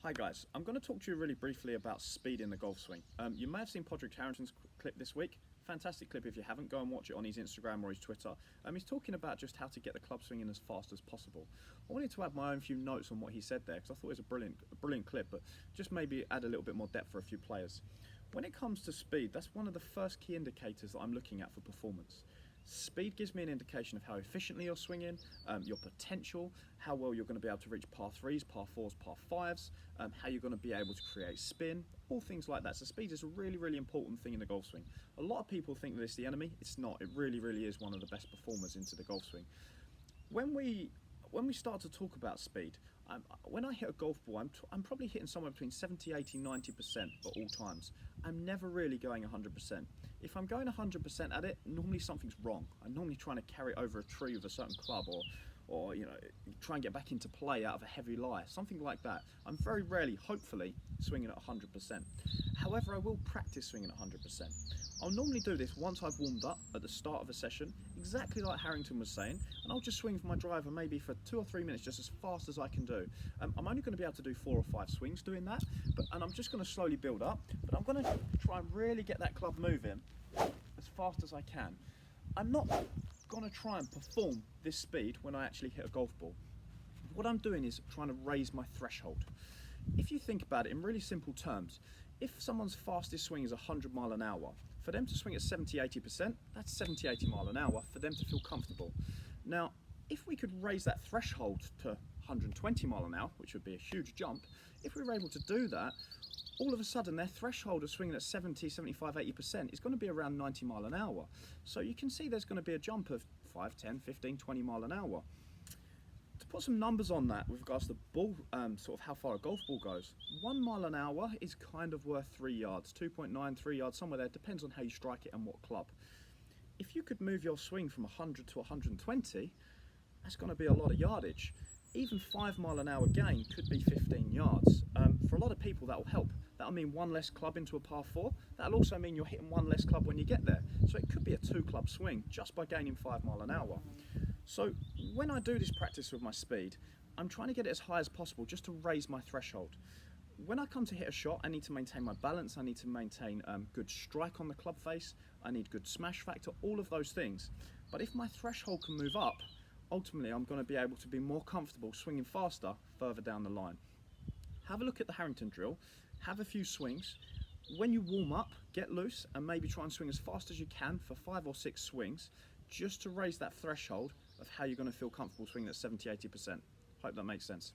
Hi guys, I'm going to talk to you really briefly about speed in the golf swing. You may have seen Podrick Harrington's clip this week. Fantastic clip. If you haven't, go and watch it on his Instagram or his Twitter. He's talking about just how to get the club swinging as fast as possible. I wanted to add my own few notes on what he said there because I thought it was a brilliant clip, but just maybe add a little bit more depth for a few players. When it comes to speed, that's one of the first key indicators that I'm looking at for performance. Speed gives me an indication of how efficiently you're swinging, your potential, how well you're going to be able to reach par 3s, par 4s, par 5s, how you're going to be able to create spin, all things like that. So speed is a really important thing in the golf swing. A lot of people think that it's the enemy. It's not. It really is one of the best performers into the golf swing. When we start to talk about speed, when I hit a golf ball, I'm probably hitting somewhere between 70, 80, 90% at all times. I'm never really going 100%. If I'm going 100% at it, normally something's wrong. I'm normally trying to carry it over a tree with a certain club, or you know, try and get back into play out of a heavy lie, something like that. I'm very rarely, hopefully, swinging at 100%. However, I will practice swinging at 100%. I'll normally do this once I've warmed up at the start of a session, exactly like Harrington was saying, and I'll just swing with my driver maybe for 2 or 3 minutes, just as fast as I can do. I'm only going to be able to do 4 or 5 swings doing that, and I'm just going to slowly build up, but I'm going to try and really get that club moving as fast as I can. I'm not going to try and perform this speed when I actually hit a golf ball. What I'm doing is trying to raise my threshold. If you think about it in really simple terms, if someone's fastest swing is 100 mile an hour, for them to swing at 70-80%, that's 70-80 mile an hour for them to feel comfortable. Now, if we could raise that threshold to 120 mile an hour, which would be a huge jump, if we were able to do that, all of a sudden their threshold of swinging at 70, 75, 80% is going to be around 90 mile an hour. So you can see there's going to be a jump of 5, 10, 15, 20 mile an hour. To put some numbers on that with regards to the ball, sort of how far a golf ball goes, 1 mile an hour is kind of worth 3 yards, 2.9, 3 yards, somewhere there, depends on how you strike it and what club. If you could move your swing from 100 to 120, that's going to be a lot of yardage. Even 5 mile an hour gain could be 15 yards. For a lot of people that will help. That'll mean 1 less club into a par 4. That'll also mean you're hitting 1 less club when you get there. So it could be a 2 club swing just by gaining 5 mile an hour. So when I do this practice with my speed, I'm trying to get it as high as possible just to raise my threshold. When I come to hit a shot, I need to maintain my balance, I need to maintain good strike on the club face, I need good smash factor, all of those things. But if my threshold can move up, ultimately I'm going to be able to be more comfortable swinging faster further down the line. Have a look at the Harrington drill, have a few swings. When you warm up, get loose and maybe try and swing as fast as you can for 5 or 6 swings, just to raise that threshold of how you're going to feel comfortable swinging at 70-80%. Hope that makes sense.